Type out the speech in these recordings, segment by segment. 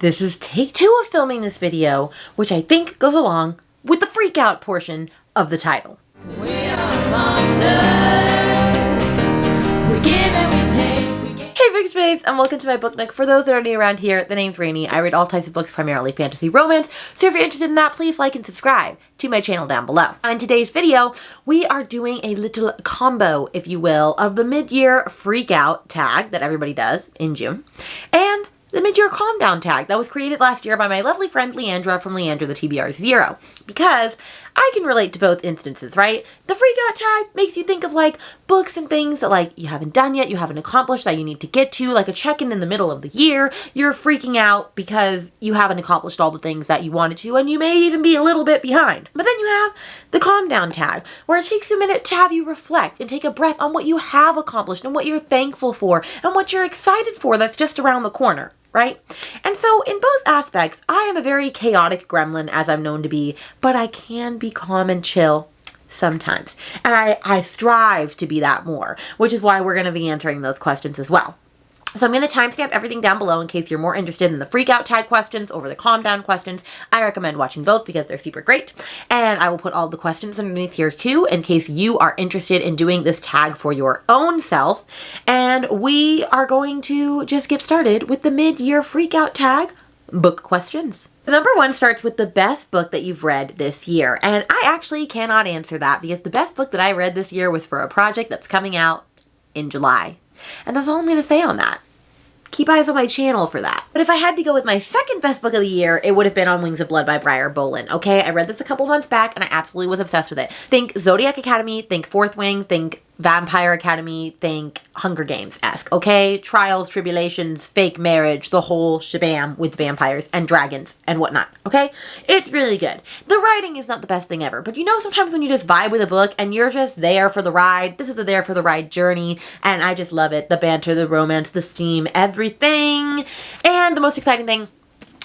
This is take 2 of filming this video, which I think goes along with the freak out portion of the title. We are monsters. We give and we take. Hey Bookish Babes, and welcome to my book nook. For those that are new around here, the name's Rainy. I read all types of books, primarily fantasy romance, so if you're interested in that, please like and subscribe to my channel down below. In today's video, we are doing a little combo, if you will, of the mid-year freak out tag that everybody does in June, and the mid-year calm down tag that was created last year by my lovely friend Leandra from Leandra the TBR Zero, because I can relate to both instances, right? The freak out tag makes you think of like books and things that like you haven't done yet, you haven't accomplished, that you need to get to, like a check-in in the middle of the year. You're freaking out because you haven't accomplished all the things that you wanted to, and you may even be a little bit behind. But then you have the calm down tag, where it takes a minute to have you reflect and take a breath on what you have accomplished and what you're thankful for and what you're excited for that's just around the corner. Right? And so in both aspects, I am a very chaotic gremlin, as I'm known to be, but I can be calm and chill sometimes. And I strive to be that more, which is why we're going to be answering those questions as well. So I'm going to timestamp everything down below in case you're more interested in the freak out tag questions over the calm down questions. I recommend watching both because they're super great. And I will put all the questions underneath here too in case you are interested in doing this tag for your own self. And we are going to just get started with the mid-year freak out tag book questions. The number 1 starts with the best book that you've read this year. And I actually cannot answer that because the best book that I read this year was for a project that's coming out in July. And that's all I'm going to say on that. Keep eyes on my channel for that. But if I had to go with my second best book of the year, it would have been On Wings of Blood by Briar Bolin. Okay, I read this a couple months back and I absolutely was obsessed with it. Think Zodiac Academy, think Fourth Wing, think Vampire Academy, think Hunger Games-esque, okay? Trials, tribulations, fake marriage, the whole shabam with vampires and dragons and whatnot, okay? It's really good. The writing is not the best thing ever, but you know sometimes when you just vibe with a book and you're just there for the ride, this is a there for the ride journey, and I just love it. The banter, the romance, the steam, everything. And the most exciting thing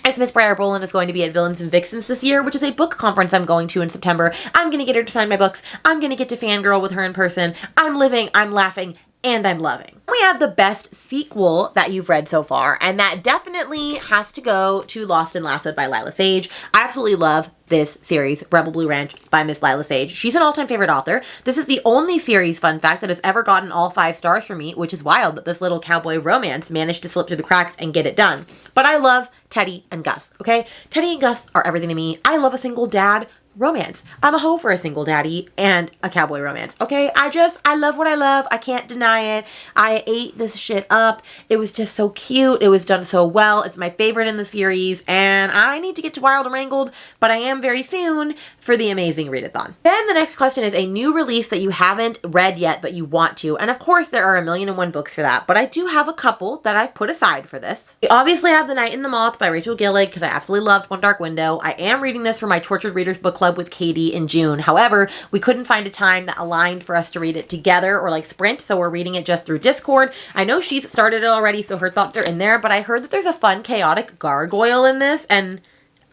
is Miss Briar Bolin is going to be at Villains and Vixens this year, which is a book conference I'm going to in September. I'm going to get her to sign my books. I'm going to get to fangirl with her in person. I'm living, I'm laughing, and I'm loving. We have the best sequel that you've read so far, and that definitely has to go to Lost and Lassoed by Lila Sage. I absolutely love this series, Rebel Blue Ranch by Miss Lila Sage. She's an all-time favorite author. This is the only series, fun fact, that has ever gotten all 5 stars for me, which is wild that this little cowboy romance managed to slip through the cracks and get it done. But I love Teddy and Gus, okay? Teddy and Gus are everything to me. I love a single dad romance. I'm a hoe for a single daddy and a cowboy romance, okay? I love what I love. I can't deny it. I ate this shit up. It was just so cute. It was done so well. It's my favorite in the series, and I need to get to Wild and Wrangled, but I am very soon for the amazing readathon. Then the next question is a new release that you haven't read yet, but you want to. And of course, there are 1,000,001 books for that, but I do have a couple that I've put aside for this. We obviously have The Night and the Moth by Rachel Gillig, because I absolutely loved One Dark Window. I am reading this for my Tortured Readers book club with Katy in June. However, we couldn't find a time that aligned for us to read it together or like sprint, so we're reading it just through Discord. I know she's started it already, so her thoughts are in there, but I heard that there's a fun, chaotic gargoyle in this, and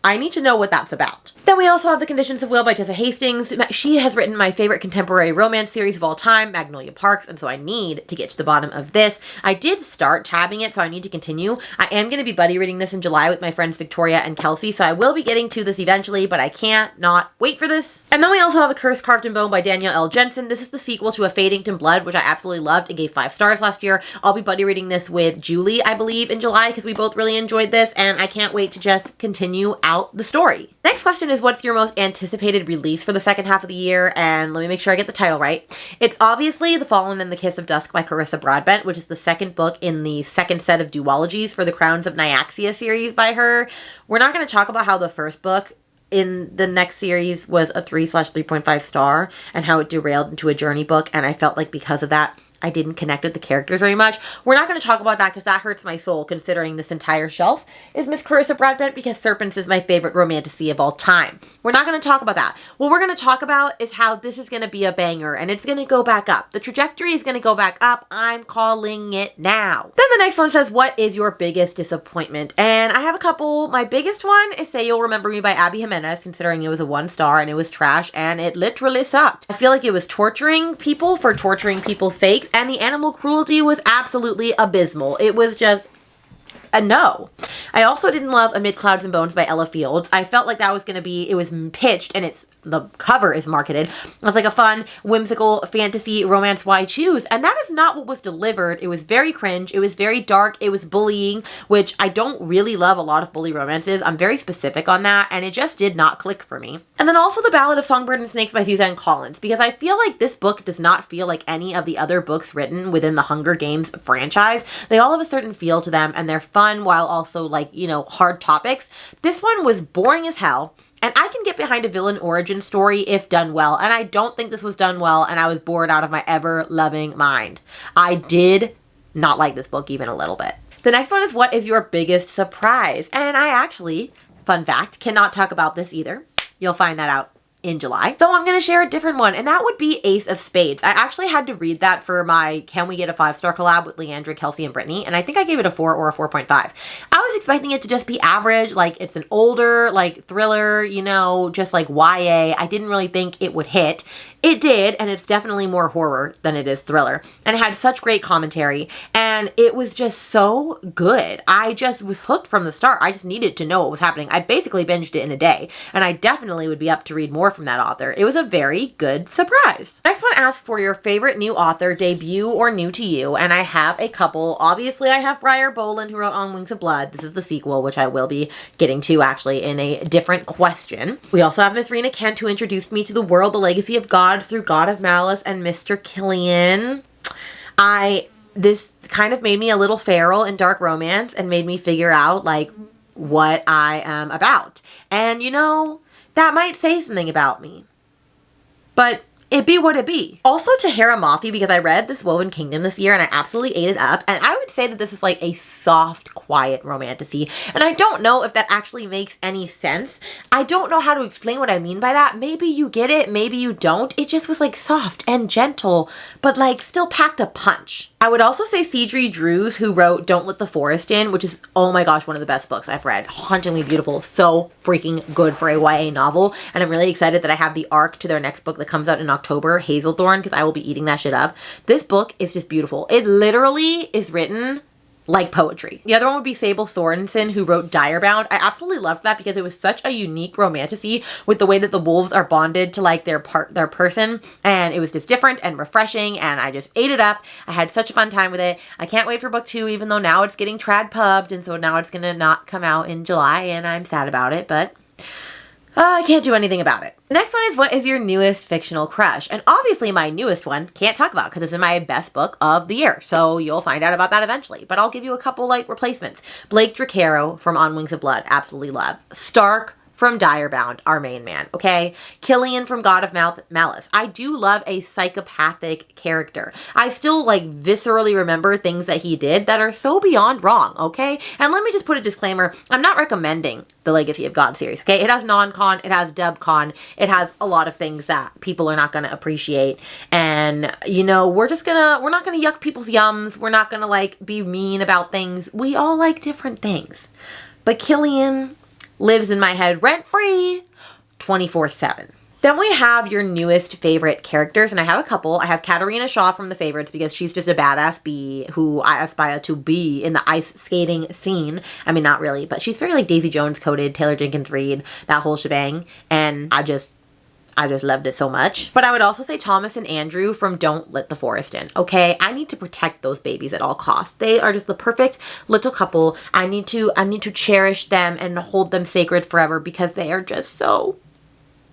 I need to know what that's about. Then we also have The Conditions of Will by Tessa Hastings. She has written my favorite contemporary romance series of all time, Magnolia Parks, and so I need to get to the bottom of this. I did start tabbing it, so I need to continue. I am going to be buddy reading this in July with my friends Victoria and Kelsey, so I will be getting to this eventually, but I can't not wait for this. And then we also have A Curse Carved in Bone by Danielle L. Jensen. This is the sequel to A Fadington Blood, which I absolutely loved and gave 5 stars last year. I'll be buddy reading this with Julie, I believe, in July, because we both really enjoyed this, and I can't wait to just continue out the story. Next question is, what's your most anticipated release for the second half of the year? And let me make sure I get the title right. It's obviously The Fallen and the Kiss of Dusk by Carissa Broadbent, which is the second book in the second set of duologies for the Crowns of Nyaxia series by her. We're not going to talk about how the first book in the next series was a 3/3.5 star and how it derailed into a journey book, and I felt like because of that, I didn't connect with the characters very much. We're not going to talk about that because that hurts my soul, considering this entire shelf is Miss Carissa Broadbent, because Serpents is my favorite romantasy of all time. We're not going to talk about that. What we're going to talk about is how this is going to be a banger, and it's going to go back up. The trajectory is going to go back up. I'm calling it now. Then the next one says, what is your biggest disappointment? And I have a couple. My biggest one is Say You'll Remember Me by Abby Jimenez, considering it was a 1 star and it was trash and it literally sucked. I feel like it was torturing people for torturing people's sake, and the animal cruelty was absolutely abysmal. It was just No. I also didn't love Amid Clouds and Bones by Ella Fields. I felt like that was going to be, it was pitched and the cover is marketed as like a fun, whimsical fantasy romance why choose, and that is not what was delivered. It was very cringe, it was very dark, it was bullying, which I don't really love a lot of bully romances. I'm very specific on that, and it just did not click for me. And then also The Ballad of Songbird and Snakes by Suzanne Collins, because I feel like this book does not feel like any of the other books written within the Hunger Games franchise. They all have a certain feel to them, and they're fun while also like, you know, hard topics. This one was boring as hell. And I can get behind a villain origin story if done well. And I don't think this was done well, and I was bored out of my ever-loving mind. I did not like this book even a little bit. The next one is What is Your Biggest Surprise? And I actually, fun fact, cannot talk about this either. You'll find that out in July. So I'm going to share a different one, and that would be Ace of Spades. I actually had to read that for my Can We Get a 5-Star collab with Leandra, Kelsey, and Brittany, and I think I gave it a 4 or a 4.5. I was expecting it to just be average, like it's an older, like thriller, you know, just like YA. I didn't really think it would hit. It did, and it's definitely more horror than it is thriller. And it had such great commentary, and it was just so good. I just was hooked from the start. I just needed to know what was happening. I basically binged it in a day, and I definitely would be up to read more from that author. It was a very good surprise. Next one asks for your favorite new author, debut or new to you, and I have a couple. Obviously, I have Briar Boland, who wrote On Wings of Blood. This is the sequel, which I will be getting to actually in a different question. We also have Miss Rena Kent, who introduced me to the world, The Legacy of God, through God of Malice and Mr. Killian. This kind of made me a little feral in dark romance and made me figure out like what I am about. And you know, that might say something about me, but it be what it be. Also Tahara Mafi, because I read This Woven Kingdom this year and I absolutely ate it up. And I would say that this is like a soft, quiet romantasy. And I don't know if that actually makes any sense. I don't know how to explain what I mean by that. Maybe you get it, maybe you don't. It just was like soft and gentle, but like still packed a punch. I would also say Cedri Drews, who wrote Don't Let the Forest In, which is, oh my gosh, one of the best books I've read. Hauntingly beautiful. So freaking good for a YA novel. And I'm really excited that I have the arc to their next book that comes out in October, Hazelthorn, because I will be eating that shit up. This book is just beautiful. It literally is written like poetry. The other one would be Sable Sorensen, who wrote Direbound. I absolutely loved that because it was such a unique romantasy with the way that the wolves are bonded to like their person, and it was just different and refreshing, and I just ate it up. I had such a fun time with it. I can't wait for book 2, even though now it's getting trad pubbed, and so now it's gonna not come out in July, and I'm sad about it, but I can't do anything about it. The next one is what is your newest fictional crush? And obviously my newest one can't talk about because it's in my best book of the year. So you'll find out about that eventually. But I'll give you a couple like replacements. Blake Dracaro from On Wings of Blood. Absolutely love. Stark from Direbound, our main man, okay? Killian from God of Malice. I do love a psychopathic character. I still like viscerally remember things that he did that are so beyond wrong, okay? And let me just put a disclaimer. I'm not recommending the Legacy of God series, okay? It has non-con, it has dub-con, it has a lot of things that people are not going to appreciate. And, you know, we're not going to yuck people's yums. We're not going to like be mean about things. We all like different things. But Killian lives in my head rent-free 24/7. Then we have your newest favorite characters, and I have a couple. I have Katarina Shaw from The Favorites because she's just a badass bee who I aspire to be in the ice skating scene. I mean, not really, but she's very like Daisy Jones coded, Taylor Jenkins Reid, that whole shebang, and I just loved it so much. But I would also say Thomas and Andrew from Don't Let the Forest In, okay? I need to protect those babies at all costs. They are just the perfect little couple. I need to cherish them and hold them sacred forever because they are just so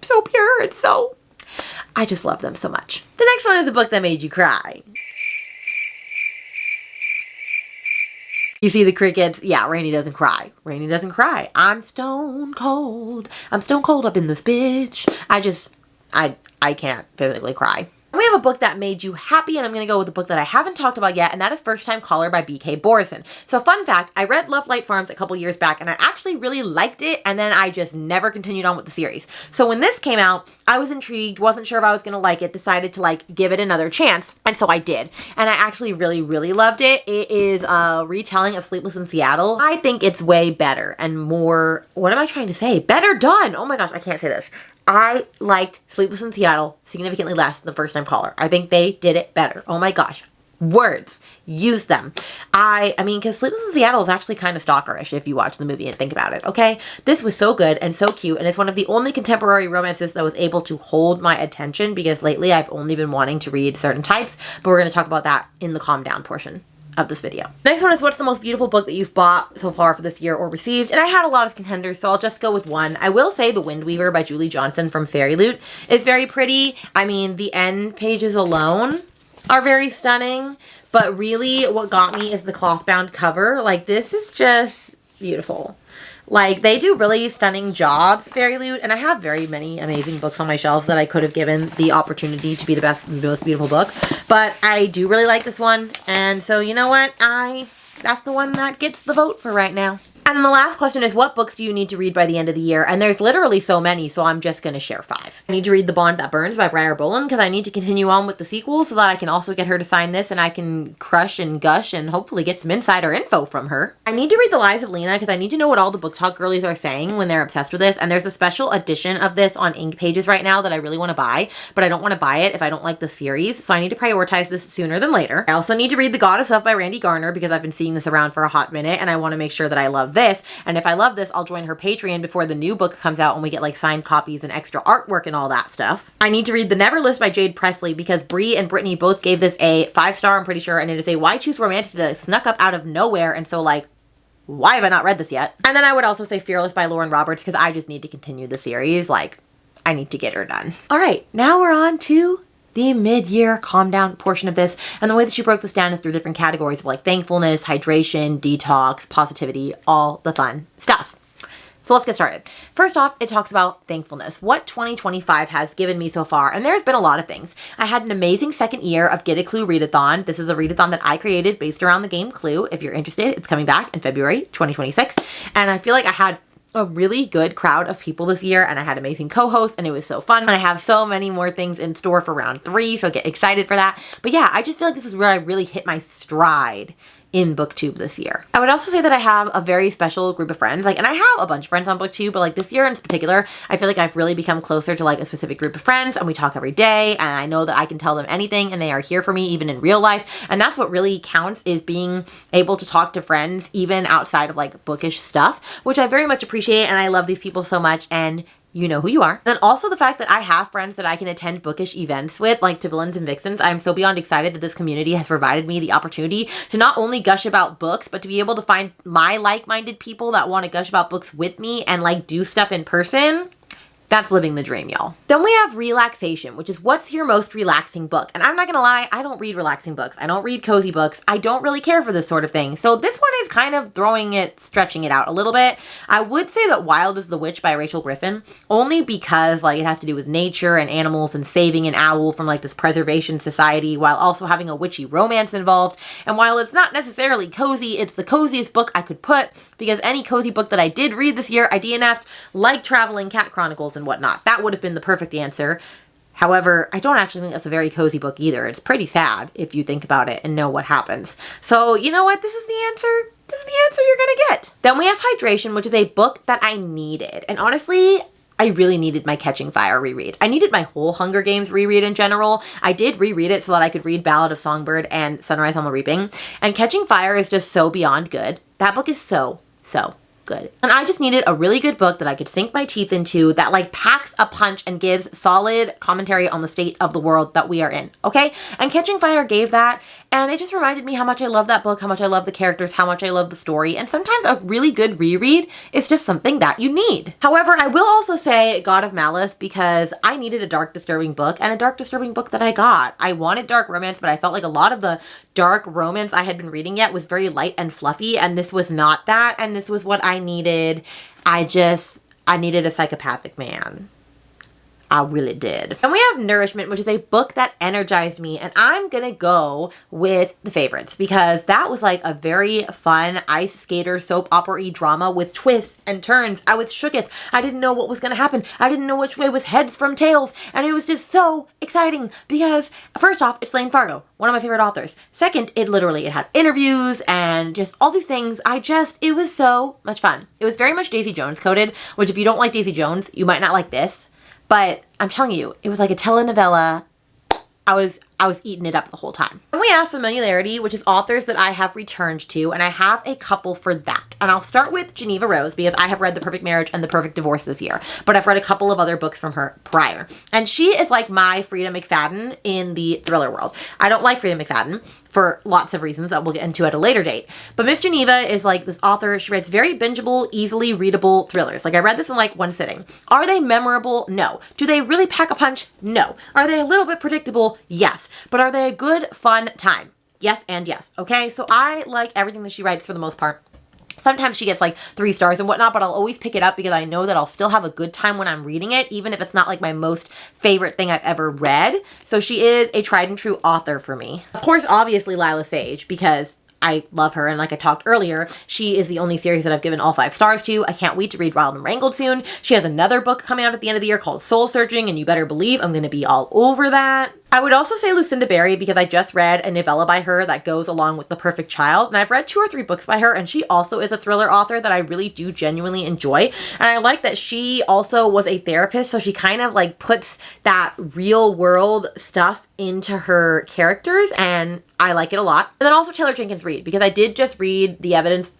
pure and so, I just love them so much. The next one is a book that made you cry. You see the crickets? Yeah, Rainy doesn't cry. Rainy doesn't cry. I'm stone cold. I'm stone cold up in this bitch. I can't physically cry. We have a book that made you happy, and I'm going to go with a book that I haven't talked about yet, and that is First Time Caller by B.K. Borison. So fun fact, I read Love Light Farms a couple years back, and I actually really liked it, and then I just never continued on with the series. So when this came out, I was intrigued, wasn't sure if I was going to like it, decided to like give it another chance, and so I did. And I actually really, really loved it. It is a retelling of Sleepless in Seattle. I think it's way better and more, what am I trying to say? Better done! Oh my gosh, I can't say this. I liked Sleepless in Seattle significantly less than First Time Caller. I think they did it better. Oh my gosh. Words. Use them. I mean, because Sleepless in Seattle is actually kind of stalkerish if you watch the movie and think about it, okay? This was so good and so cute, and it's one of the only contemporary romances that was able to hold my attention, because lately I've only been wanting to read certain types, but we're going to talk about that in the calm down portion of this video. Next one is, what's the most beautiful book that you've bought so far for this year or received? And I had a lot of contenders, so I'll just go with one. I will say The Wind Weaver by Julie Johnson from Fairy Loot is very pretty. I mean, the end pages alone are very stunning, but really what got me is the cloth bound cover. Like, this is just beautiful. Like, they do really stunning jobs, Fairy Loot, and I have very many amazing books on my shelves that I could have given the opportunity to be the best, most beautiful book. But I do really like this one, and so you know what? That's the one that gets the vote for right now. And then the last question is, what books do you need to read by the end of the year? And there's literally so many, so I'm just going to share 5. I need to read The Bond That Burns by Briar Bolland, because I need to continue on with the sequel so that I can also get her to sign this and I can crush and gush and hopefully get some insider info from her. I need to read The Lives of Lena, because I need to know what all the book talk girlies are saying when they're obsessed with this. And there's a special edition of this on Ink Pages right now that I really want to buy, but I don't want to buy it if I don't like the series, so I need to prioritize this sooner than later. I also need to read The Goddess of by Randy Garner, because I've been seeing this around for a hot minute and I want to make sure that I love this. And if I love this, I'll join her Patreon before the new book comes out and we get like signed copies and extra artwork and all that stuff. I need to read The Never List by Jade Presley, because Brie and Brittany both gave this a 5-star, I'm pretty sure, and it is a why choose romantic that snuck up out of nowhere, and so like, why have I not read this yet? And then I would also say Fearless by Lauren Roberts, because I just need to continue the series. Like, I need to get her done. All right, now we're on to the mid-year calm down portion of this, and the way that she broke this down is through different categories of like thankfulness, hydration, detox, positivity, all the fun stuff. So let's get started. First off, it talks about thankfulness, what 2025 has given me so far, and there's been a lot of things. I had an amazing second year of Get a Clue Readathon. This is a readathon that I created based around the game Clue. If you're interested, it's coming back in February 2026, and I feel like I had a really good crowd of people this year, and I had amazing co-hosts, and it was so fun, and I have so many more things in store for round 3, so get excited for that. But yeah, I just feel like this is where I really hit my stride in BookTube this year. I would also say that I have a very special group of friends, like, and I have a bunch of friends on BookTube, but like this year in particular, I feel like I've really become closer to like a specific group of friends, and we talk every day, and I know that I can tell them anything, and they are here for me even in real life, and that's what really counts, is being able to talk to friends even outside of like bookish stuff, which I very much appreciate, and I love these people so much, and you know who you are. And also the fact that I have friends that I can attend bookish events with, like to Villains and Vixens. I'm so beyond excited that this community has provided me the opportunity to not only gush about books, but to be able to find my like-minded people that want to gush about books with me and like do stuff in person. That's living the dream, y'all. Then we have Relaxation, which is what's your most relaxing book? And I'm not gonna lie, I don't read relaxing books. I don't read cozy books. I don't really care for this sort of thing. So this one is kind of stretching it out a little bit. I would say that Wild as the Witch by Rachel Griffin, only because like it has to do with nature and animals and saving an owl from like this preservation society while also having a witchy romance involved. And while it's not necessarily cozy, it's the coziest book I could put, because any cozy book that I did read this year, I DNF'd, like Traveling Cat Chronicles and whatnot. That would have been the perfect answer. However, I don't actually think that's a very cozy book either. It's pretty sad if you think about it and know what happens. So you know what? This is the answer. This is the answer you're gonna get. Then we have Hydration, which is a book that I needed. And honestly, I really needed my Catching Fire reread. I needed my whole Hunger Games reread in general. I did reread it so that I could read Ballad of Songbird and Sunrise on the Reaping. And Catching Fire is just so beyond good. That book is so good. And I just needed a really good book that I could sink my teeth into, that like packs a punch and gives solid commentary on the state of the world that we are in, okay? And Catching Fire gave that, and it just reminded me how much I love that book, how much I love the characters, how much I love the story, and sometimes a really good reread is just something that you need. However, I will also say God of Malice, because I needed a dark, disturbing book, and a dark, disturbing book that I got. I wanted dark romance, but I felt like a lot of the dark romance I had been reading yet was very light and fluffy, and this was not that, and this was what I needed. I needed a psychopathic man. I really did. And we have Nourishment, which is a book that energized me, and I'm gonna go with The Favorites, because that was like a very fun ice skater soap opera-y drama with twists and turns. I was shooketh. I didn't know what was gonna happen. I didn't know which way was heads from tails, and it was just so exciting because first off, it's Lane Fargo, one of my favorite authors. Second, it had interviews and just all these things. It was so much fun. It was very much Daisy Jones coded, which if you don't like Daisy Jones, you might not like this. But I'm telling you, it was like a telenovela. I was I was eating it up the whole time. And we have Familiarity, which is authors that I have returned to, and I have a couple for that. And I'll start with Geneva Rose because I have read The Perfect Marriage and The Perfect Divorce this year, but I've read a couple of other books from her prior. And she is like my Frida McFadden in the thriller world. I don't like Frida McFadden for lots of reasons that we'll get into at a later date. But Miss Geneva is like this author. She writes very bingeable, easily readable thrillers. Like I read this in like one sitting. Are they memorable? No. Do they really pack a punch? No. Are they a little bit predictable? Yes. But are they a good, fun time? Yes and yes. Okay? So I like everything that she writes for the most part. Sometimes she gets like 3 stars and whatnot, but I'll always pick it up because I know that I'll still have a good time when I'm reading it, even if it's not like my most favorite thing I've ever read. So she is a tried and true author for me. Of course, obviously Lila Sage, because I love her, and like I talked earlier, she is the only series that I've given all 5 stars to. I can't wait to read Wild and Wrangled soon. She has another book coming out at the end of the year called Soul Searching, and you better believe I'm going to be all over that. I would also say Lucinda Berry because I just read a novella by her that goes along with The Perfect Child, and I've read 2 or 3 books by her, and she also is a thriller author that I really do genuinely enjoy. And I like that she also was a therapist, so she kind of like puts that real world stuff into her characters, and I like it a lot. And then also Taylor Jenkins Reid, because I did just read The Evidence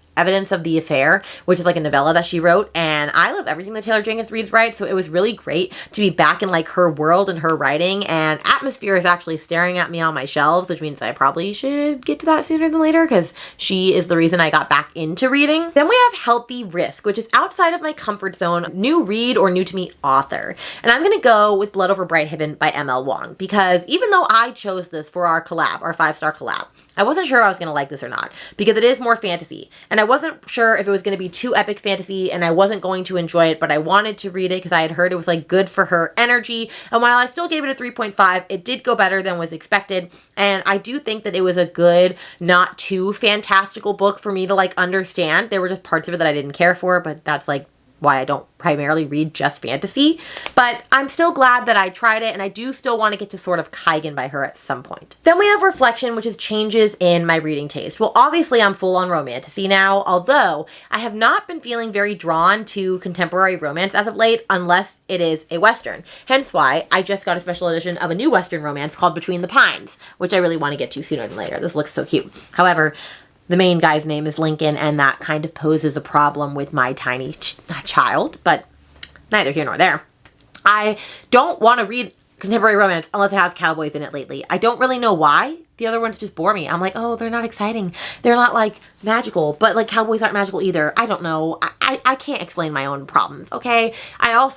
of the Affair, which is like a novella that she wrote, and I love everything that Taylor Jenkins Reid writes, so it was really great to be back in like her world and her writing. And Atmosphere is actually staring at me on my shelves, which means I probably should get to that sooner than later because she is the reason I got back into reading. Then we have Healthy Risk, which is outside of my comfort zone, new read or new to me author. And I'm gonna go with Blood Over Bright Heaven by M.L. Wong, because even though I chose this for our collab, our 5-star collab, I wasn't sure if I was gonna like this or not because it is more fantasy, and I wasn't sure if it was going to be too epic fantasy and I wasn't going to enjoy it, but I wanted to read it because I had heard it was like good for her energy. And while I still gave it a 3.5, it did go better than was expected. And I do think that it was a good, not too fantastical book for me to like understand. There were just parts of it that I didn't care for, but that's like why I don't primarily read just fantasy. But I'm still glad that I tried it, and I do still want to get to sort of Kaigen by her at some point. Then we have Reflection, which is changes in my reading taste. Well, obviously I'm full on romantasy now, although I have not been feeling very drawn to contemporary romance as of late, unless it is a Western. Hence why I just got a special edition of a new Western romance called Between the Pines, which I really want to get to sooner than later. This looks so cute. However, the main guy's name is Lincoln, and that kind of poses a problem with my tiny child, but neither here nor there. I don't want to read contemporary romance unless it has cowboys in it lately. I don't really know why. The other ones just bore me. I'm like, oh, they're not exciting. They're not like magical, but like cowboys aren't magical either. I don't know. I can't explain my own problems, okay? I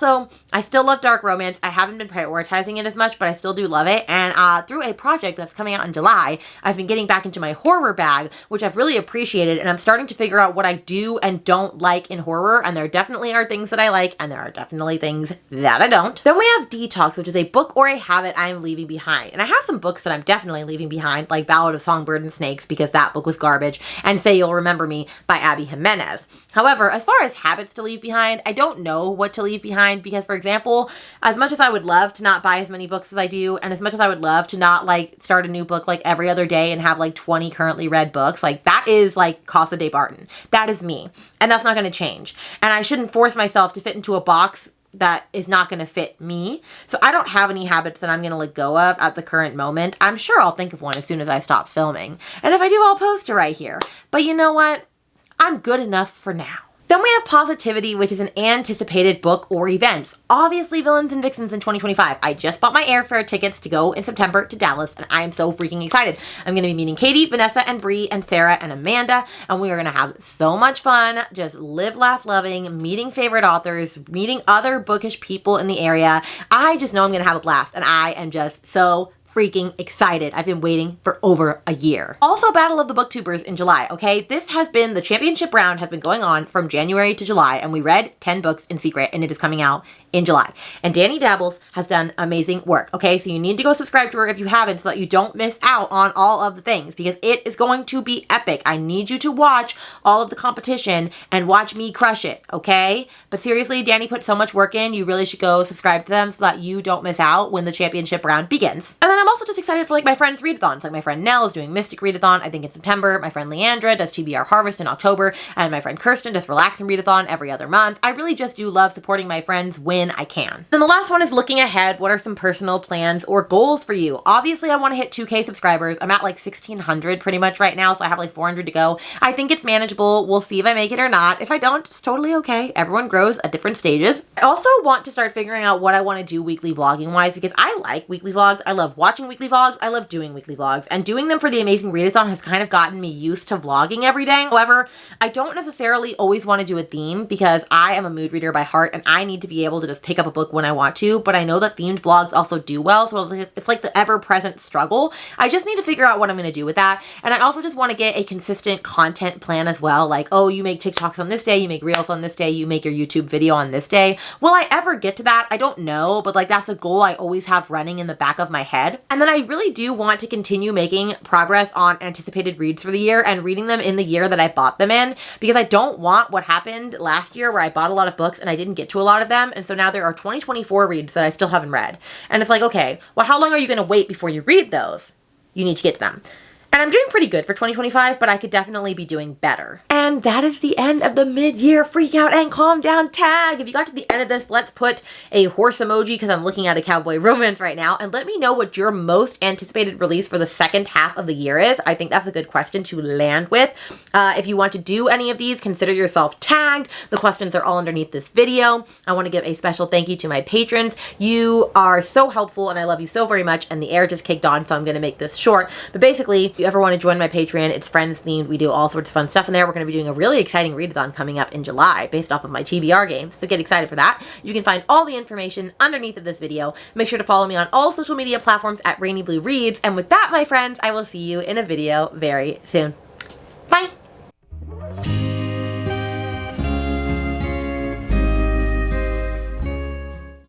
still love dark romance. I haven't been prioritizing it as much, but I still do love it. And through a project that's coming out in July, I've been getting back into my horror bag, which I've really appreciated. And I'm starting to figure out what I do and don't like in horror. And there definitely are things that I like, and there are definitely things that I don't. Then we have Detox, which is a book or a habit I'm leaving behind. And I have some books that I'm definitely leaving behind, like Ballad of Songbird and Snakes, because that book was garbage, and Say You'll Remember Me by Abby Jimenez. However, as far as habits to leave behind, I don't know what to leave behind because, for example, as much as I would love to not buy as many books as I do, and as much as I would love to not like start a new book like every other day and have like 20 currently read books, like that is like Casa de Barton. That is me, and that's not going to change. And I shouldn't force myself to fit into a box that is not going to fit me. So I don't have any habits that I'm going to let go of at the current moment. I'm sure I'll think of one as soon as I stop filming. And if I do, I'll post it right here. But you know what? I'm good enough for now. Then we have Positivity, which is an anticipated book or event. Obviously, Villains and Vixens in 2025. I just bought my airfare tickets to go in September to Dallas, and I am so freaking excited. I'm going to be meeting Katy, Vanessa, and Bree, and Sarah, and Amanda, and we are going to have so much fun, just live, laugh, loving, meeting favorite authors, meeting other bookish people in the area. I just know I'm going to have a blast, and I am just so freaking excited. I've been waiting for over a year. Also, Battle of the Booktubers in July, okay? This has been, the championship round has been going on from January to July, and we read 10 books in secret, and it is coming out in July. And Danni Dabbles has done amazing work, okay? So you need to go subscribe to her if you haven't so that you don't miss out on all of the things because it is going to be epic. I need you to watch all of the competition and watch me crush it, okay? But seriously, Danni put so much work in, you really should go subscribe to them so that you don't miss out when the championship round begins. And then I'm also just excited for like my friends' readathons. Like my friend Nell is doing Mystic Readathon, I think in September. My friend Leandra does TBR Harvest in October. And my friend Kirsten does Relaxation Readathon every other month. I really just do love supporting my friends when I can. And the last one is looking ahead. What are some personal plans or goals for you? Obviously, I want to hit 2K subscribers. I'm at like 1,600 pretty much right now, so I have like 400 to go. I think it's manageable. We'll see if I make it or not. If I don't, it's totally okay. Everyone grows at different stages. I also want to start figuring out what I want to do weekly vlogging wise, because I like weekly vlogs. I love watching weekly vlogs. I love doing weekly vlogs, and doing them for the Amazing Readathon has kind of gotten me used to vlogging every day. However, I don't necessarily always want to do a theme because I am a mood reader by heart and I need to be able to just pick up a book when I want to, but I know that themed vlogs also do well, so it's like the ever-present struggle. I just need to figure out what I'm going to do with that, and I also just want to get a consistent content plan as well, like, oh, you make TikToks on this day, you make Reels on this day, you make your YouTube video on this day. Will I ever get to that? I don't know, but like that's a goal I always have running in the back of my head. And then I really do want to continue making progress on anticipated reads for the year and reading them in the year that I bought them in, because I don't want what happened last year where I bought a lot of books and I didn't get to a lot of them, and so now there are 2024 reads that I still haven't read. And it's like, okay, well, how long are you going to wait before you read those? You need to get to them. And I'm doing pretty good for 2025, but I could definitely be doing better. And that is the end of the mid-year freak out and calm down tag. If you got to the end of this, let's put a horse emoji because I'm looking at a cowboy romance right now, and let me know what your most anticipated release for the second half of the year is. I think that's a good question to land with. If you want to do any of these, consider yourself tagged. The questions are all underneath this video. I want to give a special thank you to my patrons. You are so helpful and I love you so very much, and the air just kicked on, so I'm going to make this short. But basically, if you ever want to join my Patreon, it's friends themed. We do all sorts of fun stuff in there. We're going to be doing a really exciting readathon coming up in July based off of my TBR games, so get excited for that. You can find all the information underneath of this video. Make sure to follow me on all social media platforms at Rainy Blue Reads. And with that, my friends, I will see you in a video very soon. Bye!